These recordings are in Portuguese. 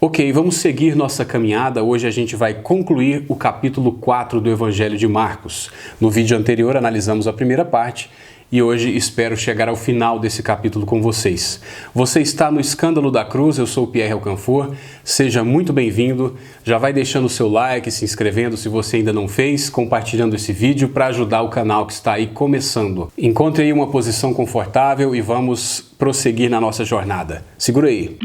Ok, vamos seguir nossa caminhada. Hoje a gente vai concluir o capítulo 4 do Evangelho de Marcos. No vídeo anterior analisamos a primeira parte e hoje espero chegar ao final desse capítulo com vocês. Você está no Escândalo da Cruz, eu sou o Pierre Alcanfor, seja muito bem-vindo. Já vai deixando o seu like, se inscrevendo se você ainda não fez, compartilhando esse vídeo para ajudar o canal que está aí começando. Encontre aí uma posição confortável e vamos prosseguir na nossa jornada. Segura aí.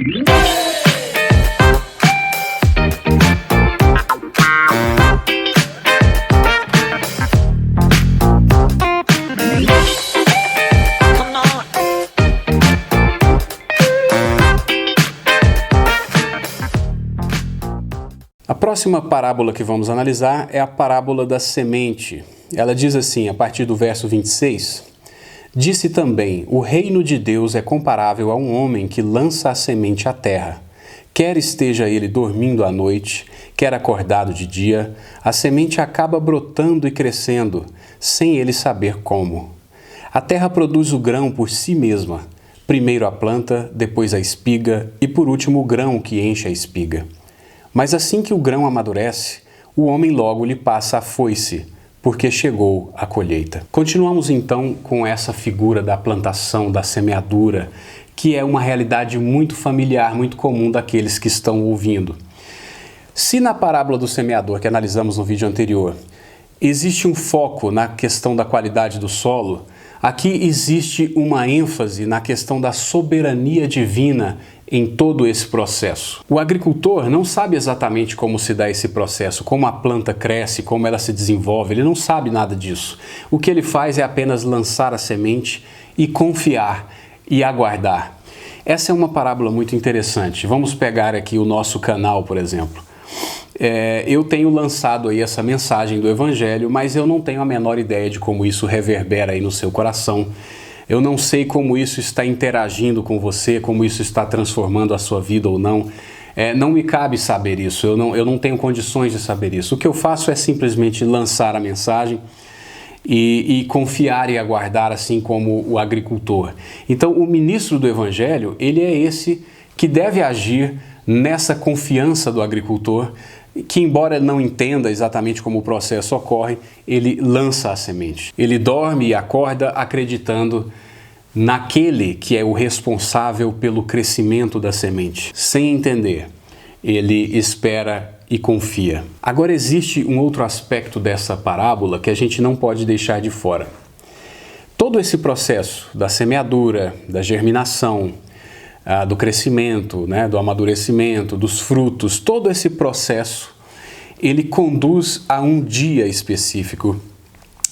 A próxima parábola que vamos analisar é a parábola da semente. Ela diz assim, a partir do verso 26, disse também, o reino de Deus é comparável a um homem que lança a semente à terra. Quer esteja ele dormindo à noite, quer acordado de dia, a semente acaba brotando e crescendo, sem ele saber como. A terra produz o grão por si mesma, primeiro a planta, depois a espiga e por último o grão que enche a espiga. Mas assim que o grão amadurece, o homem logo lhe passa a foice, porque chegou a colheita. Continuamos então com essa figura da plantação, da semeadura, que é uma realidade muito familiar, muito comum daqueles que estão ouvindo. Se na parábola do semeador, que analisamos no vídeo anterior, existe um foco na questão da qualidade do solo, aqui existe uma ênfase na questão da soberania divina em todo esse processo. O agricultor não sabe exatamente como se dá esse processo, como a planta cresce, como ela se desenvolve, ele não sabe nada disso. O que ele faz é apenas lançar a semente e confiar e aguardar. Essa é uma parábola muito interessante. Vamos pegar aqui o nosso canal, por exemplo. Eu tenho lançado aí essa mensagem do Evangelho, mas eu não tenho a menor ideia de como isso reverbera aí no seu coração. Eu não sei como isso está interagindo com você, como isso está transformando a sua vida ou não. Não me cabe saber isso, eu não tenho condições de saber isso. O que eu faço é simplesmente lançar a mensagem e confiar e aguardar, assim como o agricultor. Então, o ministro do Evangelho, ele é esse que deve agir nessa confiança do agricultor, que embora não entenda exatamente como o processo ocorre, ele lança a semente. Ele dorme e acorda acreditando naquele que é o responsável pelo crescimento da semente. Sem entender, ele espera e confia. Agora existe um outro aspecto dessa parábola que a gente não pode deixar de fora. Todo esse processo da semeadura, da germinação, do crescimento, do amadurecimento, dos frutos, todo esse processo, ele conduz a um dia específico,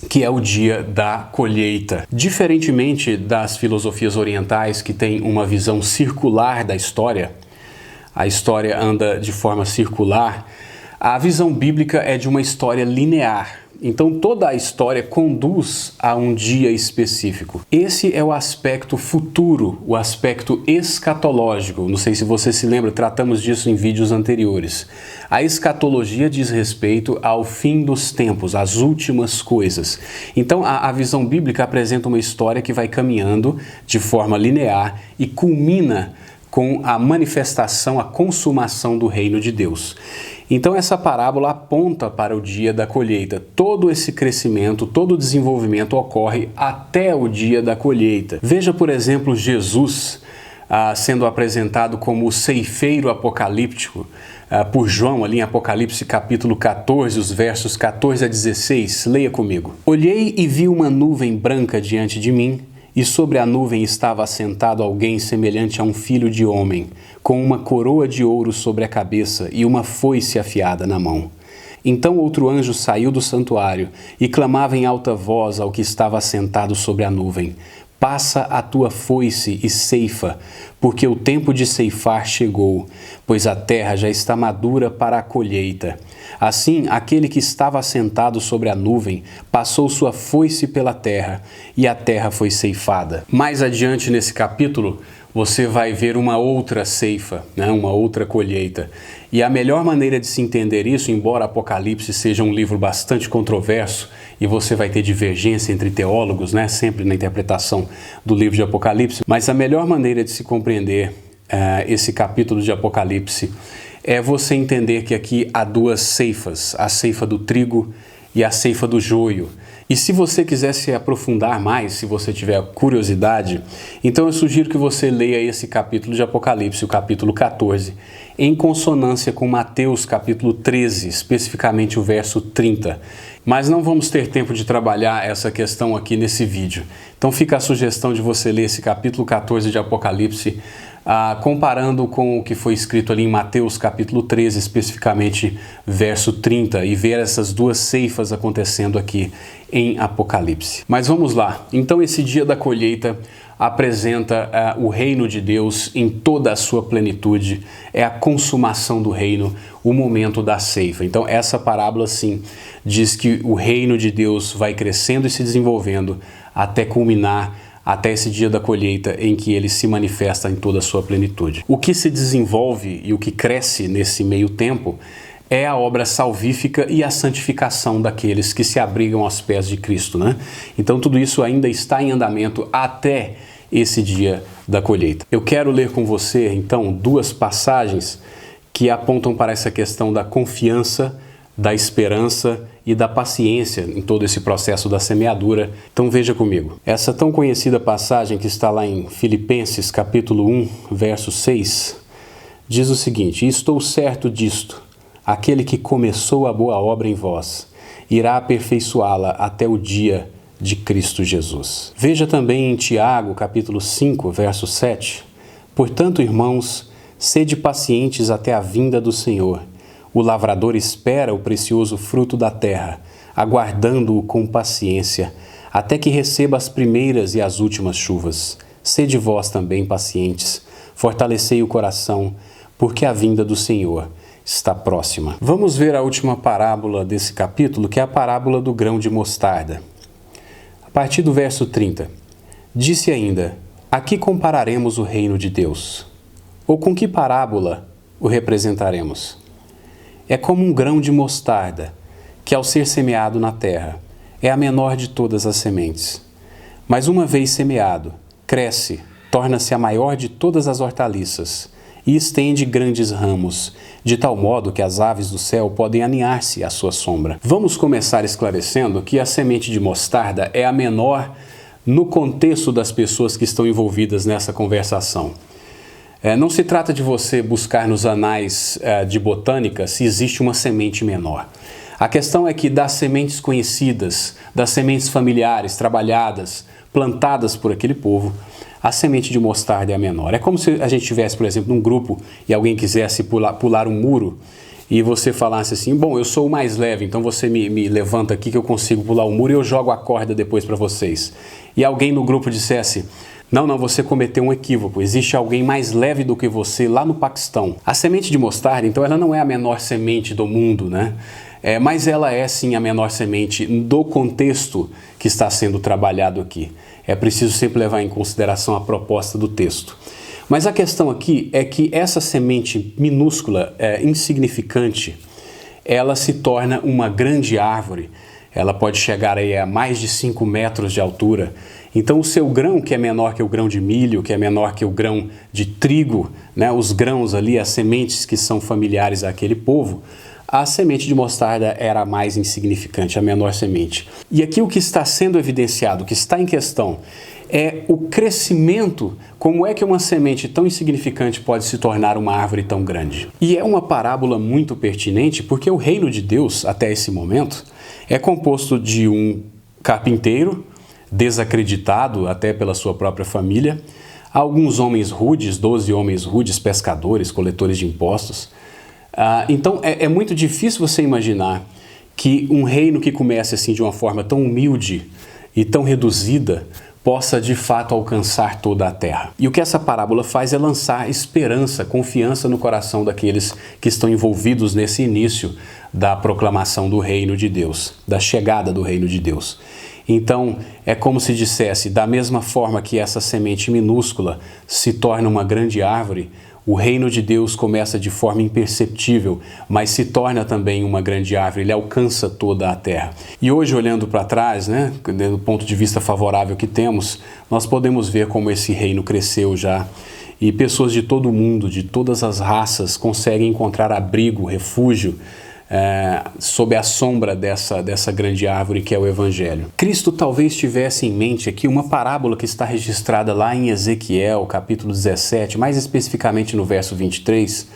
que é o dia da colheita. Diferentemente das filosofias orientais que têm uma visão circular da história, a história anda de forma circular, a visão bíblica é de uma história linear. Então toda a história conduz a um dia específico. Esse é o aspecto futuro, o aspecto escatológico. Não sei se você se lembra, tratamos disso em vídeos anteriores. A escatologia diz respeito ao fim dos tempos, às últimas coisas. Então a visão bíblica apresenta uma história que vai caminhando de forma linear e culmina com a manifestação, a consumação do reino de Deus. Então essa parábola aponta para o dia da colheita. Todo esse crescimento, todo o desenvolvimento ocorre até o dia da colheita. Veja, por exemplo, Jesus sendo apresentado como o ceifeiro apocalíptico por João, ali em Apocalipse capítulo 14, os versos 14 a 16. Leia comigo. Olhei e vi uma nuvem branca diante de mim, e sobre a nuvem estava assentado alguém semelhante a um filho de homem, com uma coroa de ouro sobre a cabeça e uma foice afiada na mão. Então outro anjo saiu do santuário e clamava em alta voz ao que estava assentado sobre a nuvem: passa a tua foice e ceifa, porque o tempo de ceifar chegou, pois a terra já está madura para a colheita. Assim, aquele que estava assentado sobre a nuvem passou sua foice pela terra, e a terra foi ceifada. Mais adiante nesse capítulo, você vai ver uma outra ceifa, uma outra colheita. E a melhor maneira de se entender isso, embora Apocalipse seja um livro bastante controverso, e você vai ter divergência entre teólogos, sempre na interpretação do livro de Apocalipse, mas a melhor maneira de se compreender esse capítulo de Apocalipse é você entender que aqui há duas ceifas, a ceifa do trigo e a ceifa do joio. E se você quiser se aprofundar mais, se você tiver curiosidade, então eu sugiro que você leia esse capítulo de Apocalipse, o capítulo 14, em consonância com Mateus capítulo 13, especificamente o verso 30. Mas não vamos ter tempo de trabalhar essa questão aqui nesse vídeo. Então fica a sugestão de você ler esse capítulo 14 de Apocalipse, comparando com o que foi escrito ali em Mateus capítulo 13, especificamente verso 30, e ver essas duas ceifas acontecendo aqui em Apocalipse. Mas vamos lá. Então esse dia da colheita apresenta o reino de Deus em toda a sua plenitude, é a consumação do reino, o momento da ceifa. Então essa parábola sim diz que o reino de Deus vai crescendo e se desenvolvendo até culminar, até esse dia da colheita em que ele se manifesta em toda a sua plenitude. O que se desenvolve e o que cresce nesse meio tempo é a obra salvífica e a santificação daqueles que se abrigam aos pés de Cristo, né? Então tudo isso ainda está em andamento até esse dia da colheita. Eu quero ler com você, então, duas passagens que apontam para essa questão da confiança, da esperança e da paciência em todo esse processo da semeadura. Então veja comigo. Essa tão conhecida passagem que está lá em Filipenses capítulo 1, verso 6, diz o seguinte: "Estou certo disto, aquele que começou a boa obra em vós, irá aperfeiçoá-la até o dia de Cristo Jesus." Veja também em Tiago, capítulo 5, verso 7. "Portanto, irmãos, sede pacientes até a vinda do Senhor. O lavrador espera o precioso fruto da terra, aguardando-o com paciência, até que receba as primeiras e as últimas chuvas. Sede vós também pacientes, fortalecei o coração, porque a vinda do Senhor está próxima." Vamos ver a última parábola desse capítulo, que é a parábola do grão de mostarda. A partir do verso 30, disse ainda: "A que compararemos o reino de Deus? Ou com que parábola o representaremos? É como um grão de mostarda, que ao ser semeado na terra, é a menor de todas as sementes. Mas uma vez semeado, cresce, torna-se a maior de todas as hortaliças, e estende grandes ramos, de tal modo que as aves do céu podem aninhar-se à sua sombra." Vamos começar esclarecendo que a semente de mostarda é a menor no contexto das pessoas que estão envolvidas nessa conversação. Não se trata de você buscar nos anais de botânica se existe uma semente menor. A questão é que das sementes conhecidas, das sementes familiares, trabalhadas, plantadas por aquele povo, a semente de mostarda é a menor. É como se a gente estivesse, por exemplo, num grupo e alguém quisesse pular um muro e você falasse assim: "Bom, eu sou o mais leve, então você me levanta aqui que eu consigo pular o muro e eu jogo a corda depois para vocês." E alguém no grupo dissesse: Não, você cometeu um equívoco. Existe alguém mais leve do que você lá no Paquistão." A semente de mostarda, então, ela não é a menor semente do mundo, né? Mas ela é sim a menor semente do contexto que está sendo trabalhado aqui. É preciso sempre levar em consideração a proposta do texto. Mas a questão aqui é que essa semente minúscula, insignificante, ela se torna uma grande árvore. Ela pode chegar aí a mais de 5 metros de altura. Então o seu grão, que é menor que o grão de milho, que é menor que o grão de trigo, né, os grãos ali, as sementes que são familiares àquele povo, a semente de mostarda era a mais insignificante, a menor semente. E aqui o que está sendo evidenciado, o que está em questão, é o crescimento. Como é que uma semente tão insignificante pode se tornar uma árvore tão grande? E é uma parábola muito pertinente, porque o reino de Deus, até esse momento, é composto de um carpinteiro, desacreditado até pela sua própria família, alguns homens rudes, 12 homens rudes, pescadores, coletores de impostos. Então é muito difícil você imaginar que um reino que comece assim de uma forma tão humilde e tão reduzida possa de fato alcançar toda a terra. E o que essa parábola faz é lançar esperança, confiança no coração daqueles que estão envolvidos nesse início da proclamação do reino de Deus, da chegada do reino de Deus. Então, é como se dissesse, da mesma forma que essa semente minúscula se torna uma grande árvore, o reino de Deus começa de forma imperceptível, mas se torna também uma grande árvore, ele alcança toda a terra. E hoje, olhando para trás, né, do ponto de vista favorável que temos, nós podemos ver como esse reino cresceu já e pessoas de todo o mundo, de todas as raças, conseguem encontrar abrigo, refúgio, sob a sombra dessa grande árvore que é o Evangelho. Cristo talvez tivesse em mente aqui uma parábola que está registrada lá em Ezequiel, capítulo 17, mais especificamente no verso 23.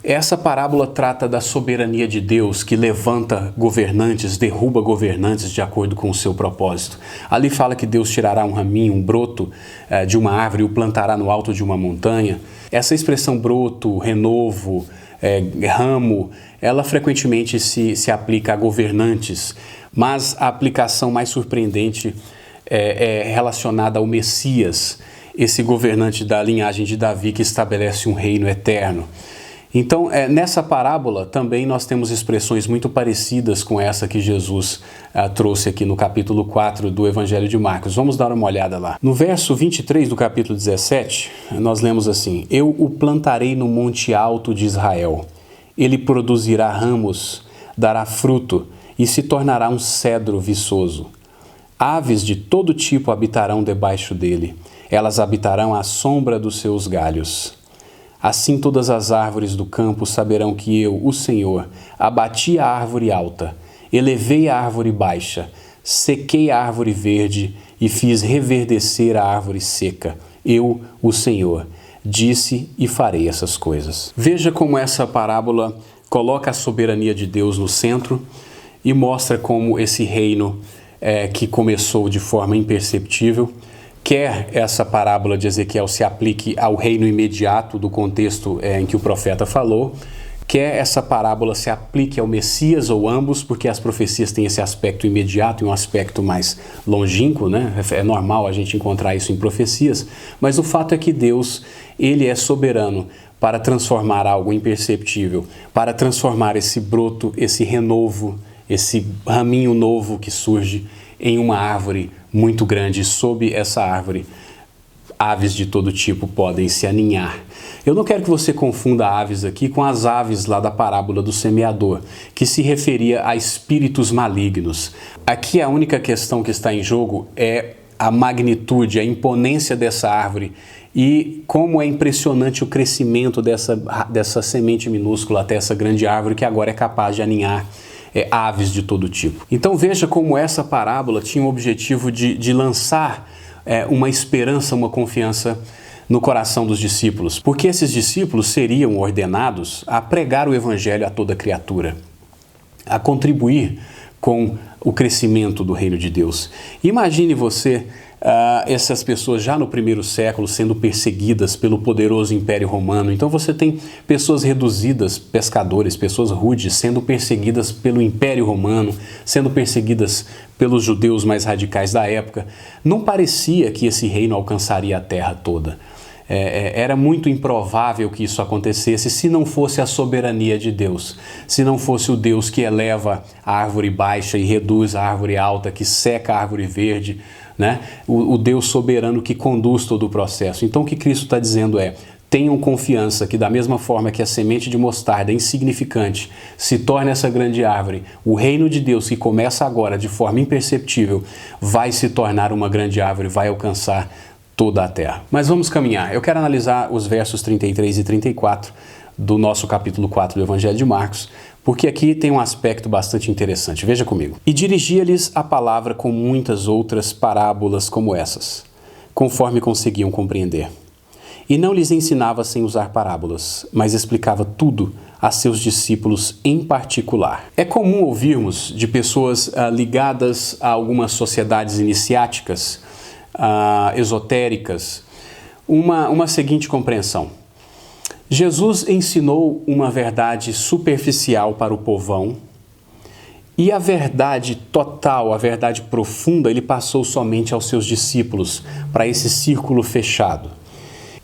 Essa parábola trata da soberania de Deus que levanta governantes, derruba governantes de acordo com o seu propósito. Ali fala que Deus tirará um raminho, um broto de uma árvore e o plantará no alto de uma montanha. Essa expressão broto, renovo, ramo, ela frequentemente se aplica a governantes, mas a aplicação mais surpreendente é relacionada ao Messias, esse governante da linhagem de Davi que estabelece um reino eterno. Então, nessa parábola também nós temos expressões muito parecidas com essa que Jesus trouxe aqui no capítulo 4 do Evangelho de Marcos. Vamos dar uma olhada lá. No verso 23 do capítulo 17, nós lemos assim: Eu o plantarei no monte alto de Israel. Ele produzirá ramos, dará fruto e se tornará um cedro viçoso. Aves de todo tipo habitarão debaixo dele. Elas habitarão à sombra dos seus galhos. Assim todas as árvores do campo saberão que eu, o Senhor, abati a árvore alta, elevei a árvore baixa, sequei a árvore verde e fiz reverdecer a árvore seca. Eu, o Senhor, disse e farei essas coisas. Veja como essa parábola coloca a soberania de Deus no centro e mostra como esse reino que começou de forma imperceptível, quer essa parábola de Ezequiel se aplique ao reino imediato do contexto em que o profeta falou, quer essa parábola se aplique ao Messias ou ambos, porque as profecias têm esse aspecto imediato e um aspecto mais longínquo, né? É normal a gente encontrar isso em profecias, mas o fato é que Deus, ele é soberano para transformar algo imperceptível, para transformar esse broto, esse renovo, esse raminho novo que surge em uma árvore muito grande. Sob essa árvore, aves de todo tipo podem se aninhar. Eu não quero que você confunda aves aqui com as aves lá da parábola do semeador, que se referia a espíritos malignos. Aqui a única questão que está em jogo é a magnitude, a imponência dessa árvore e como é impressionante o crescimento dessa semente minúscula até essa grande árvore que agora é capaz de aninhar aves de todo tipo. Então veja como essa parábola tinha o objetivo de lançar uma esperança, uma confiança no coração dos discípulos, porque esses discípulos seriam ordenados a pregar o Evangelho a toda criatura, a contribuir com o crescimento do reino de Deus. Imagine você essas pessoas já no primeiro século sendo perseguidas pelo poderoso Império Romano. Então você tem pessoas reduzidas, pescadores, pessoas rudes, sendo perseguidas pelo Império Romano, sendo perseguidas pelos judeus mais radicais da época. Não parecia que esse reino alcançaria a terra toda. Era muito improvável que isso acontecesse se não fosse a soberania de Deus, se não fosse o Deus que eleva a árvore baixa e reduz a árvore alta, que seca a árvore verde, né? O Deus soberano que conduz todo o processo. Então o que Cristo está dizendo tenham confiança que da mesma forma que a semente de mostarda insignificante se torna essa grande árvore, o reino de Deus que começa agora de forma imperceptível vai se tornar uma grande árvore, vai alcançar toda a terra. Mas vamos caminhar. Eu quero analisar os versos 33 e 34 do nosso capítulo 4 do Evangelho de Marcos, porque aqui tem um aspecto bastante interessante. Veja comigo. E dirigia-lhes a palavra com muitas outras parábolas como essas, conforme conseguiam compreender. E não lhes ensinava sem usar parábolas, mas explicava tudo a seus discípulos em particular. É comum ouvirmos de pessoas ligadas a algumas sociedades iniciáticas, esotéricas, uma seguinte compreensão. Jesus ensinou uma verdade superficial para o povão e a verdade total, a verdade profunda, ele passou somente aos seus discípulos, para esse círculo fechado.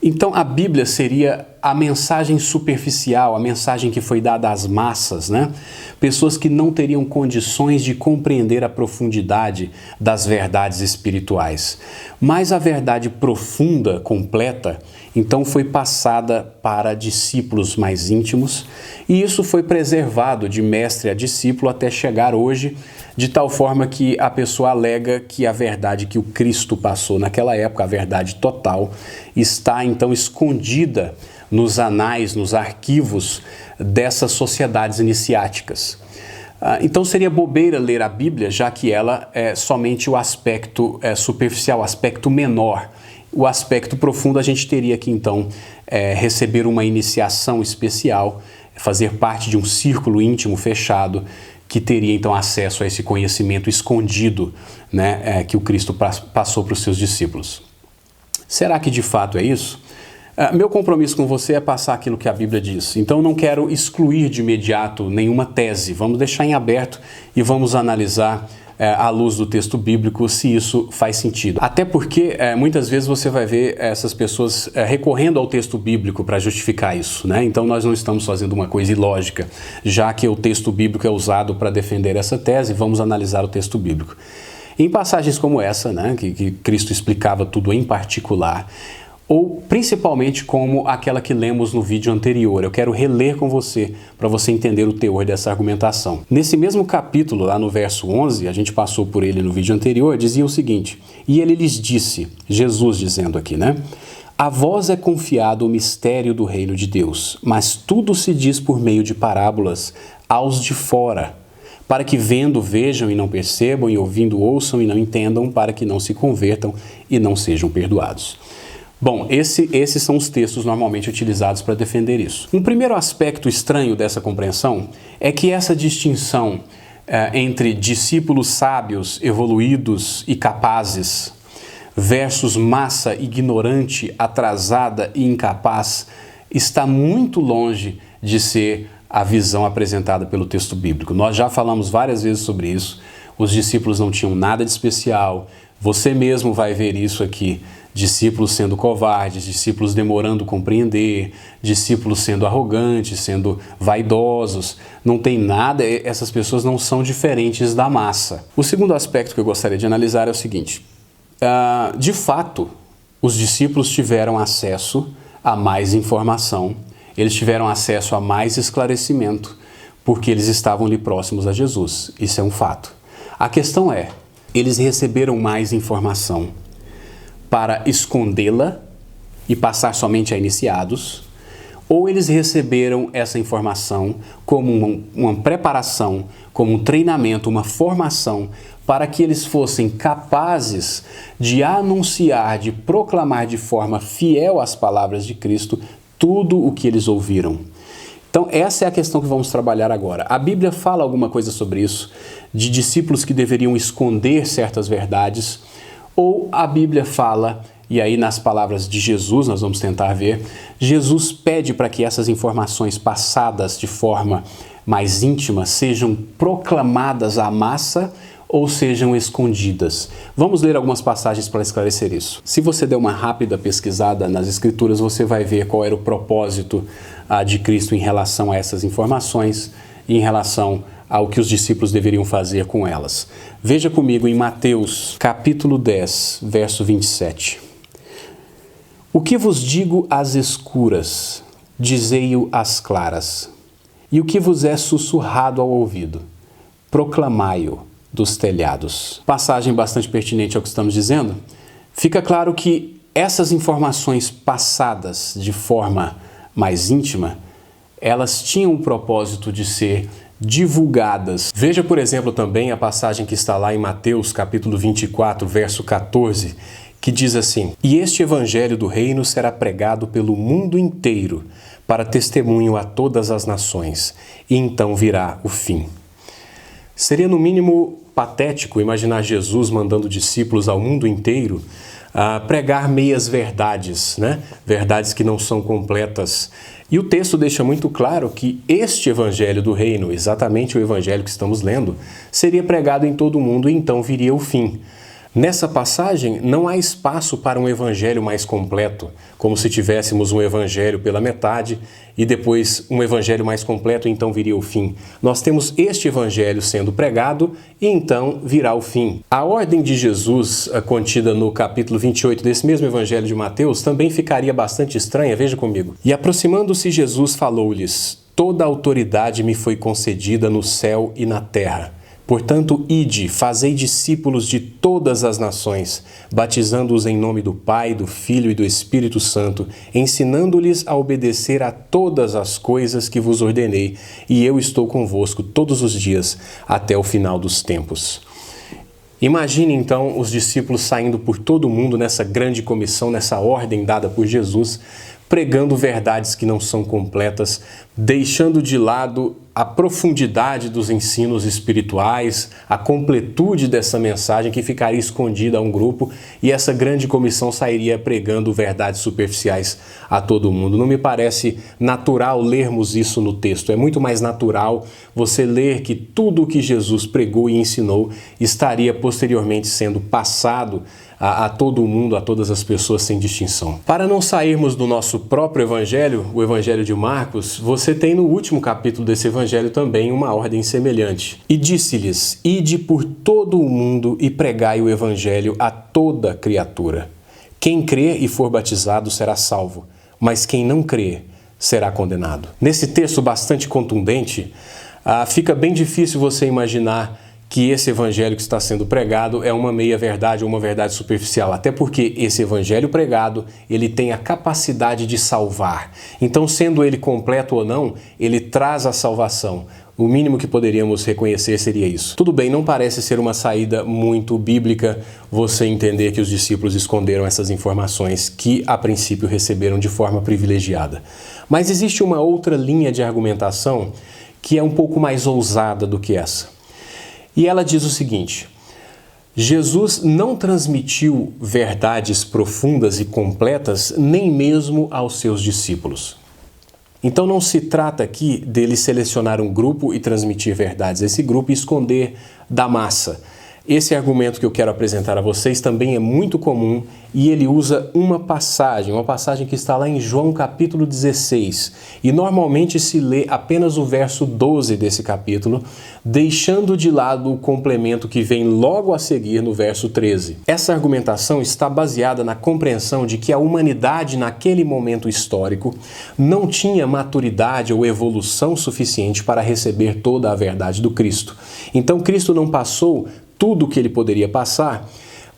Então a Bíblia seria a mensagem superficial, a mensagem que foi dada às massas, né? Pessoas que não teriam condições de compreender a profundidade das verdades espirituais. Mas a verdade profunda, completa, então foi passada para discípulos mais íntimos, e isso foi preservado de mestre a discípulo até chegar hoje, de tal forma que a pessoa alega que a verdade que o Cristo passou naquela época, a verdade total, está então escondida nos anais, nos arquivos dessas sociedades iniciáticas. Então seria bobeira ler a Bíblia, já que ela é somente o aspecto superficial, o aspecto menor. O aspecto profundo a gente teria que então receber uma iniciação especial, fazer parte de um círculo íntimo fechado, que teria então acesso a esse conhecimento escondido, né, que o Cristo passou para os seus discípulos. Será que de fato é isso? Meu compromisso com você é passar aquilo que a Bíblia diz. Então não quero excluir de imediato nenhuma tese. Vamos deixar em aberto e vamos analisar à luz do texto bíblico se isso faz sentido. Até porque muitas vezes você vai ver essas pessoas recorrendo ao texto bíblico para justificar isso, né? Então nós não estamos fazendo uma coisa ilógica, já que o texto bíblico é usado para defender essa tese, vamos analisar o texto bíblico. Em passagens como essa, né, que Cristo explicava tudo em particular, ou principalmente como aquela que lemos no vídeo anterior. Eu quero reler com você para você entender o teor dessa argumentação. Nesse mesmo capítulo, lá no verso 11, a gente passou por ele no vídeo anterior, dizia o seguinte: e ele lhes disse, Jesus dizendo aqui, né? A vós é confiado o mistério do reino de Deus, mas tudo se diz por meio de parábolas aos de fora, para que vendo vejam e não percebam, e ouvindo ouçam e não entendam, para que não se convertam e não sejam perdoados. Bom, esses são os textos normalmente utilizados para defender isso. Um primeiro aspecto estranho dessa compreensão é que essa distinção entre discípulos sábios, evoluídos e capazes versus massa ignorante, atrasada e incapaz está muito longe de ser a visão apresentada pelo texto bíblico. Nós já falamos várias vezes sobre isso. Os discípulos não tinham nada de especial. Você mesmo vai ver isso aqui. Discípulos sendo covardes, discípulos demorando a compreender, discípulos sendo arrogantes, sendo vaidosos. Não tem nada, essas pessoas não são diferentes da massa. O segundo aspecto que eu gostaria de analisar é o seguinte. De fato, os discípulos tiveram acesso a mais informação, eles tiveram acesso a mais esclarecimento, porque eles estavam ali próximos a Jesus. Isso é um fato. A questão é, eles receberam mais informação para escondê-la e passar somente a iniciados, ou eles receberam essa informação como uma preparação, como um treinamento, uma formação, para que eles fossem capazes de anunciar, de proclamar de forma fiel às palavras de Cristo tudo o que eles ouviram. Então essa é a questão que vamos trabalhar agora. A Bíblia fala alguma coisa sobre isso, de discípulos que deveriam esconder certas verdades, ou a Bíblia fala, e aí nas palavras de Jesus nós vamos tentar ver, Jesus pede para que essas informações passadas de forma mais íntima sejam proclamadas à massa ou sejam escondidas. Vamos ler algumas passagens para esclarecer isso. Se você der uma rápida pesquisada nas Escrituras, você vai ver qual era o propósito de Cristo em relação a essas informações e em relação ao que os discípulos deveriam fazer com elas. Veja comigo em Mateus, capítulo 10, verso 27. O que vos digo às escuras, dizei-o às claras. E o que vos é sussurrado ao ouvido, proclamai-o dos telhados. Passagem bastante pertinente ao que estamos dizendo. Fica claro que essas informações passadas de forma mais íntima, elas tinham o propósito de ser divulgadas. Veja, por exemplo, também a passagem que está lá em Mateus, capítulo 24, verso 14, que diz assim: E este evangelho do reino será pregado pelo mundo inteiro, para testemunho a todas as nações, e então virá o fim. Seria no mínimo patético imaginar Jesus mandando discípulos ao mundo inteiro pregar meias verdades, né? Verdades que não são completas. E o texto deixa muito claro que este evangelho do reino, exatamente o evangelho que estamos lendo, seria pregado em todo o mundo e então viria o fim. Nessa passagem, não há espaço para um evangelho mais completo, como se tivéssemos um evangelho pela metade e depois um evangelho mais completo e então viria o fim. Nós temos este evangelho sendo pregado e então virá o fim. A ordem de Jesus, contida no capítulo 28 desse mesmo evangelho de Mateus, também ficaria bastante estranha, veja comigo. E aproximando-se Jesus falou-lhes: toda a autoridade me foi concedida no céu e na terra. Portanto, ide, fazei discípulos de todas as nações, batizando-os em nome do Pai, do Filho e do Espírito Santo, ensinando-lhes a obedecer a todas as coisas que vos ordenei, e eu estou convosco todos os dias, até o final dos tempos. Imagine então os discípulos saindo por todo o mundo nessa grande comissão, nessa ordem dada por Jesus, pregando verdades que não são completas, deixando de lado a profundidade dos ensinos espirituais, a completude dessa mensagem que ficaria escondida a um grupo, e essa grande comissão sairia pregando verdades superficiais a todo mundo. Não me parece natural lermos isso no texto. É muito mais natural você ler que tudo o que Jesus pregou e ensinou estaria posteriormente sendo passado a todo mundo, a todas as pessoas sem distinção. Para não sairmos do nosso próprio evangelho, o evangelho de Marcos, você tem no último capítulo desse evangelho também uma ordem semelhante. E disse-lhes: ide por todo o mundo e pregai o evangelho a toda criatura. Quem crer e for batizado será salvo, mas quem não crer será condenado. Nesse texto bastante contundente, fica bem difícil você imaginar que esse evangelho que está sendo pregado é uma meia-verdade ou uma verdade superficial, até porque esse evangelho pregado, ele tem a capacidade de salvar. Então, sendo ele completo ou não, ele traz a salvação. O mínimo que poderíamos reconhecer seria isso. Tudo bem, não parece ser uma saída muito bíblica você entender que os discípulos esconderam essas informações que, a princípio, receberam de forma privilegiada. Mas existe uma outra linha de argumentação que é um pouco mais ousada do que essa. E ela diz o seguinte: Jesus não transmitiu verdades profundas e completas nem mesmo aos seus discípulos. Então não se trata aqui dele selecionar um grupo e transmitir verdades a esse grupo e esconder da massa. Esse argumento que eu quero apresentar a vocês também é muito comum e ele usa uma passagem que está lá em João capítulo 16. E normalmente se lê apenas o verso 12 desse capítulo, deixando de lado o complemento que vem logo a seguir no verso 13. Essa argumentação está baseada na compreensão de que a humanidade naquele momento histórico não tinha maturidade ou evolução suficiente para receber toda a verdade do Cristo. Então Cristo não passou tudo o que ele poderia passar,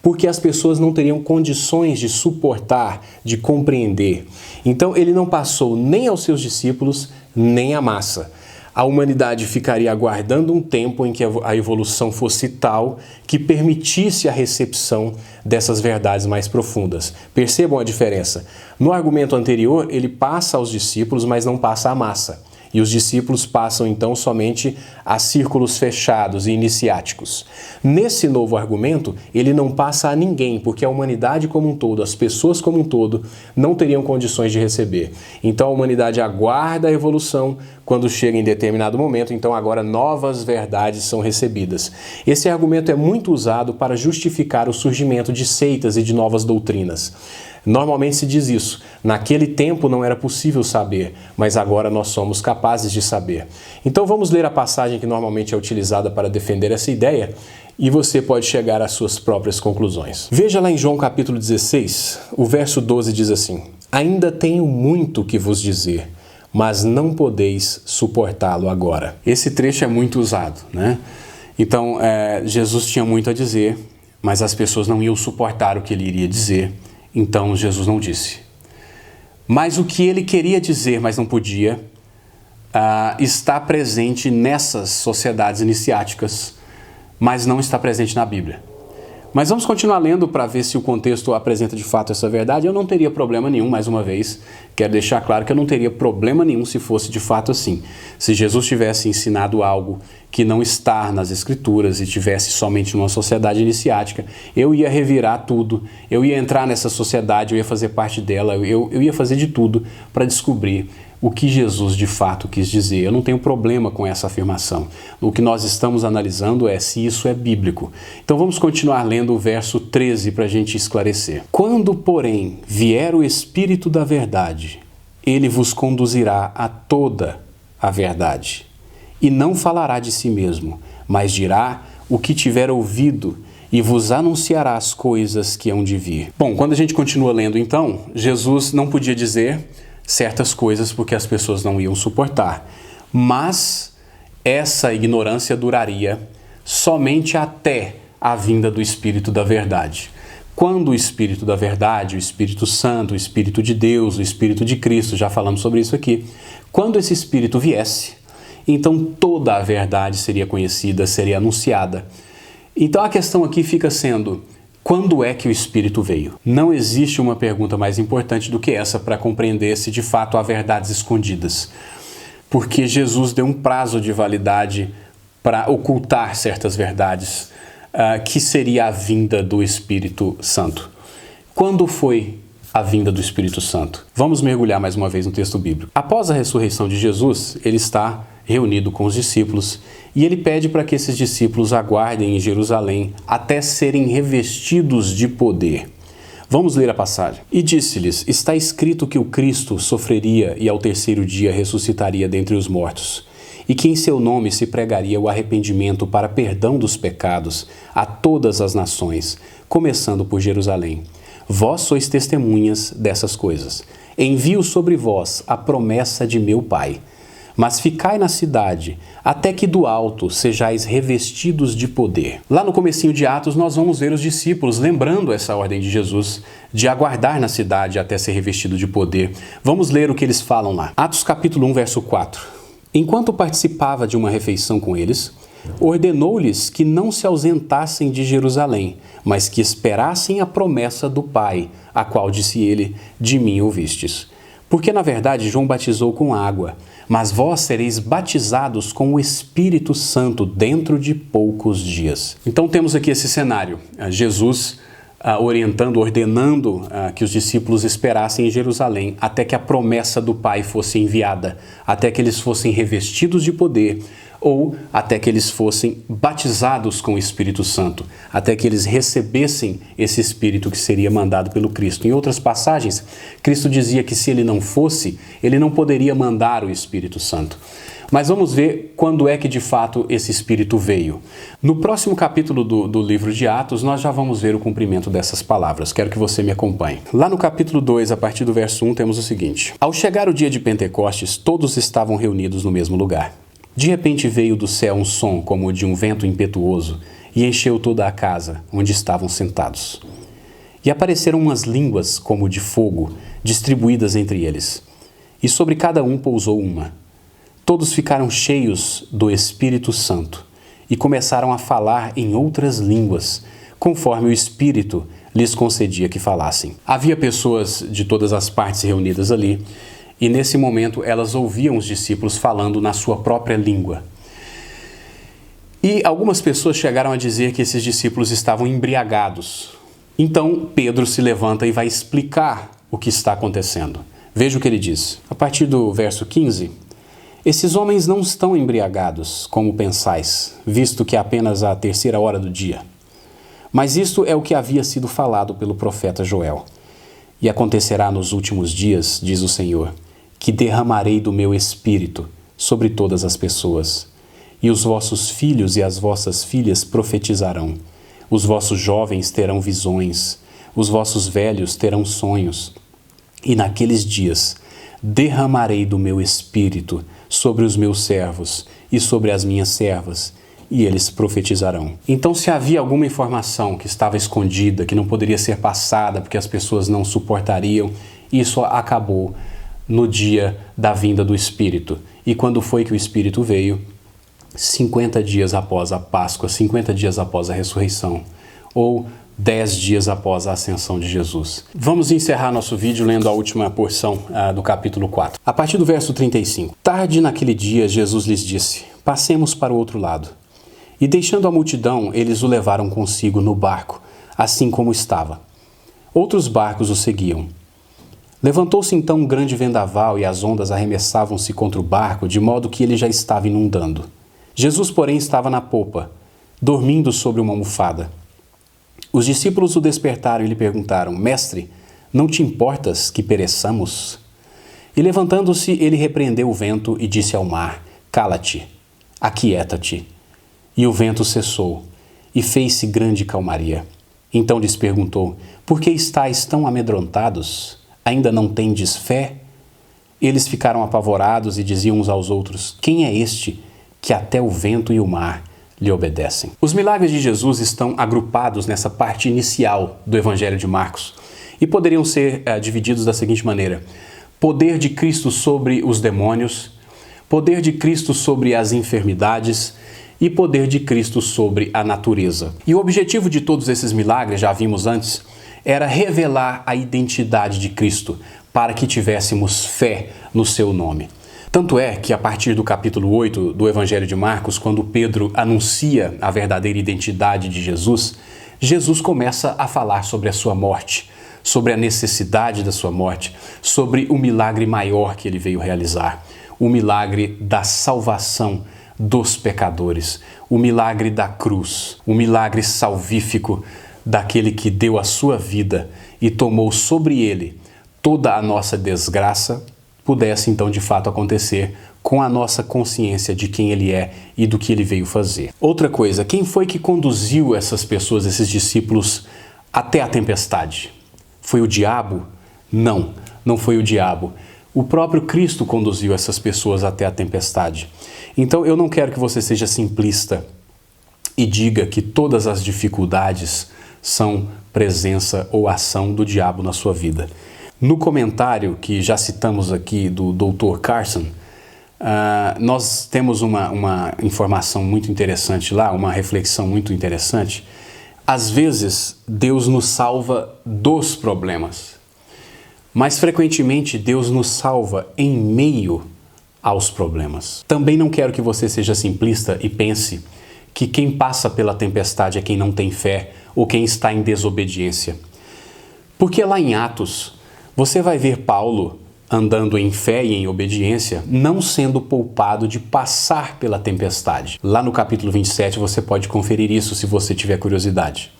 porque as pessoas não teriam condições de suportar, de compreender. Então ele não passou nem aos seus discípulos, nem à massa. A humanidade ficaria aguardando um tempo em que a evolução fosse tal que permitisse a recepção dessas verdades mais profundas. Percebam a diferença. No argumento anterior, ele passa aos discípulos, mas não passa à massa. E os discípulos passam então somente a círculos fechados e iniciáticos. Nesse novo argumento, ele não passa a ninguém, porque a humanidade como um todo, as pessoas como um todo, não teriam condições de receber. Então a humanidade aguarda a evolução, quando chega em determinado momento, então agora novas verdades são recebidas. Esse argumento é muito usado para justificar o surgimento de seitas e de novas doutrinas. Normalmente se diz isso: naquele tempo não era possível saber, mas agora nós somos capazes de saber. Então vamos ler a passagem que normalmente é utilizada para defender essa ideia e você pode chegar às suas próprias conclusões. Veja lá em João capítulo 16, o verso 12 diz assim: ainda tenho muito que vos dizer, mas não podeis suportá-lo agora. Esse trecho é muito usado, né? Então Jesus tinha muito a dizer, mas as pessoas não iam suportar o que ele iria dizer. Então Jesus não disse. Mas o que ele queria dizer, mas não podia, está presente nessas sociedades iniciáticas, mas não está presente na Bíblia. Mas vamos continuar lendo para ver se o contexto apresenta de fato essa verdade. Eu não teria problema nenhum, mais uma vez, quero deixar claro que eu não teria problema nenhum se fosse de fato assim. Se Jesus tivesse ensinado algo que não está nas Escrituras e tivesse somente numa sociedade iniciática, eu ia revirar tudo, eu ia entrar nessa sociedade, eu ia fazer parte dela, eu ia fazer de tudo para descobrir o que Jesus de fato quis dizer. Eu não tenho problema com essa afirmação. O que nós estamos analisando é se isso é bíblico. Então vamos continuar lendo o verso 13 para a gente esclarecer. Quando, porém, vier o Espírito da verdade, ele vos conduzirá a toda a verdade. E não falará de si mesmo, mas dirá o que tiver ouvido e vos anunciará as coisas que hão de vir. Bom, quando a gente continua lendo então, Jesus não podia dizer certas coisas porque as pessoas não iam suportar. Mas essa ignorância duraria somente até a vinda do Espírito da verdade. Quando o Espírito da verdade, o Espírito Santo, o Espírito de Deus, o Espírito de Cristo, já falamos sobre isso aqui, quando esse Espírito viesse, então toda a verdade seria conhecida, seria anunciada. Então a questão aqui fica sendo: quando é que o Espírito veio? Não existe uma pergunta mais importante do que essa para compreender se de fato há verdades escondidas. Porque Jesus deu um prazo de validade para ocultar certas verdades, que seria a vinda do Espírito Santo. Quando foi a vinda do Espírito Santo? Vamos mergulhar mais uma vez no texto bíblico. Após a ressurreição de Jesus, ele está reunido com os discípulos e ele pede para que esses discípulos aguardem em Jerusalém até serem revestidos de poder. Vamos ler a passagem. E disse-lhes: está escrito que o Cristo sofreria e ao terceiro dia ressuscitaria dentre os mortos, e que em seu nome se pregaria o arrependimento para perdão dos pecados a todas as nações, começando por Jerusalém. Vós sois testemunhas dessas coisas. Envio sobre vós a promessa de meu Pai. Mas ficai na cidade, até que do alto sejais revestidos de poder. Lá no comecinho de Atos, nós vamos ver os discípulos lembrando essa ordem de Jesus, de aguardar na cidade até ser revestido de poder. Vamos ler o que eles falam lá. Atos capítulo 1, verso 4. Enquanto participava de uma refeição com eles, ordenou-lhes que não se ausentassem de Jerusalém, mas que esperassem a promessa do Pai, a qual disse ele: de mim ouvistes. Porque, na verdade, João batizou com água, mas vós sereis batizados com o Espírito Santo dentro de poucos dias. Então temos aqui esse cenário. Jesus orientando, ordenando que os discípulos esperassem em Jerusalém até que a promessa do Pai fosse enviada, até que eles fossem revestidos de poder, ou até que eles fossem batizados com o Espírito Santo, até que eles recebessem esse Espírito que seria mandado pelo Cristo. Em outras passagens, Cristo dizia que se ele não fosse, ele não poderia mandar o Espírito Santo. Mas vamos ver quando é que de fato esse Espírito veio. No próximo capítulo do livro de Atos, nós já vamos ver o cumprimento dessas palavras. Quero que você me acompanhe. Lá no capítulo 2, a partir do verso 1, temos o seguinte: ao chegar o dia de Pentecostes, todos estavam reunidos no mesmo lugar. De repente veio do céu um som como o de um vento impetuoso e encheu toda a casa onde estavam sentados. E apareceram umas línguas como de fogo, distribuídas entre eles. E sobre cada um pousou uma. Todos ficaram cheios do Espírito Santo e começaram a falar em outras línguas, conforme o Espírito lhes concedia que falassem. Havia pessoas de todas as partes reunidas ali, e nesse momento elas ouviam os discípulos falando na sua própria língua. E algumas pessoas chegaram a dizer que esses discípulos estavam embriagados. Então Pedro se levanta e vai explicar o que está acontecendo. Veja o que ele diz. A partir do verso 15: esses homens não estão embriagados, como pensais, visto que é apenas a terceira hora do dia. Mas isto é o que havia sido falado pelo profeta Joel. E acontecerá nos últimos dias, diz o Senhor, que derramarei do meu espírito sobre todas as pessoas. E os vossos filhos e as vossas filhas profetizarão. Os vossos jovens terão visões. Os vossos velhos terão sonhos. E naqueles dias derramarei do meu espírito sobre os meus servos e sobre as minhas servas, e eles profetizarão. Então, se havia alguma informação que estava escondida, que não poderia ser passada porque as pessoas não suportariam, isso acabou no dia da vinda do Espírito. E quando foi que o Espírito veio? 50 dias após a Páscoa, 50 dias após a ressurreição, ou 10 dias após a ascensão de Jesus. Vamos encerrar nosso vídeo lendo a última porção do capítulo 4. A partir do verso 35. Tarde naquele dia, Jesus lhes disse: passemos para o outro lado. E deixando a multidão, eles o levaram consigo no barco, assim como estava. Outros barcos o seguiam. Levantou-se então um grande vendaval e as ondas arremessavam-se contra o barco, de modo que ele já estava inundando. Jesus, porém, estava na popa, dormindo sobre uma almofada. Os discípulos o despertaram e lhe perguntaram: Mestre, não te importas que pereçamos? E levantando-se, ele repreendeu o vento e disse ao mar: Cala-te, aquieta-te. E o vento cessou, e fez-se grande calmaria. Então lhes perguntou: Por que estáis tão amedrontados? Ainda não tendes fé? Eles ficaram apavorados e diziam uns aos outros: Quem é este que até o vento e o mar lhe obedecem? Os milagres de Jesus estão agrupados nessa parte inicial do Evangelho de Marcos e poderiam ser divididos da seguinte maneira: poder de Cristo sobre os demônios, poder de Cristo sobre as enfermidades e poder de Cristo sobre a natureza. E o objetivo de todos esses milagres, já vimos antes, era revelar a identidade de Cristo, para que tivéssemos fé no seu nome. Tanto é que a partir do capítulo 8 do Evangelho de Marcos, quando Pedro anuncia a verdadeira identidade de Jesus, Jesus começa a falar sobre a sua morte, sobre a necessidade da sua morte, sobre o milagre maior que ele veio realizar, o milagre da salvação dos pecadores, o milagre da cruz, o milagre salvífico daquele que deu a sua vida e tomou sobre ele toda a nossa desgraça, pudesse então de fato acontecer com a nossa consciência de quem ele é e do que ele veio fazer. Outra coisa, quem foi que conduziu essas pessoas, esses discípulos, até a tempestade? Foi o diabo? Não, não foi o diabo. O próprio Cristo conduziu essas pessoas até a tempestade. Então eu não quero que você seja simplista e diga que todas as dificuldades são presença ou ação do diabo na sua vida. No comentário que já citamos aqui do Dr. Carson, nós temos uma informação muito interessante lá, uma reflexão muito interessante. Às vezes, Deus nos salva dos problemas, mas frequentemente Deus nos salva em meio aos problemas. Também não quero que você seja simplista e pense que quem passa pela tempestade é quem não tem fé ou quem está em desobediência. Porque lá em Atos, você vai ver Paulo andando em fé e em obediência, não sendo poupado de passar pela tempestade. Lá no capítulo 27 você pode conferir isso se você tiver curiosidade.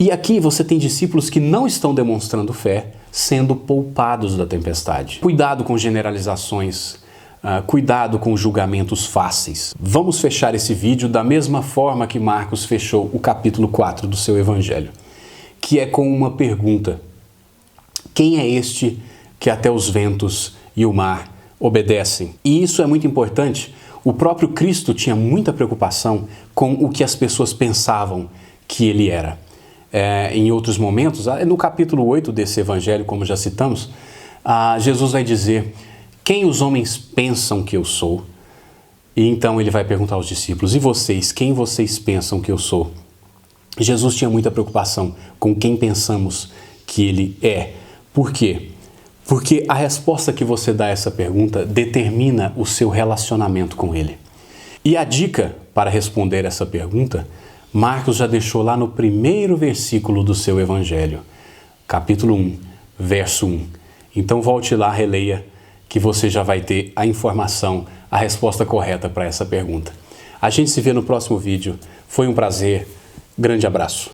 E aqui você tem discípulos que não estão demonstrando fé, sendo poupados da tempestade. Cuidado com generalizações, cuidado com julgamentos fáceis. Vamos fechar esse vídeo da mesma forma que Marcos fechou o capítulo 4 do seu evangelho, que é com uma pergunta: quem é este que até os ventos e o mar obedecem? E isso é muito importante. O próprio Cristo tinha muita preocupação com o que as pessoas pensavam que ele era. Em outros momentos, no capítulo 8 desse evangelho, como já citamos, Jesus vai dizer: quem os homens pensam que eu sou? E então ele vai perguntar aos discípulos: e vocês, quem vocês pensam que eu sou? Jesus tinha muita preocupação com quem pensamos que ele é. Por quê? Porque a resposta que você dá a essa pergunta determina o seu relacionamento com ele. E a dica para responder essa pergunta, Marcos já deixou lá no primeiro versículo do seu evangelho, capítulo 1, verso 1. Então volte lá, releia, que você já vai ter a informação, a resposta correta para essa pergunta. A gente se vê no próximo vídeo. Foi um prazer. Grande abraço.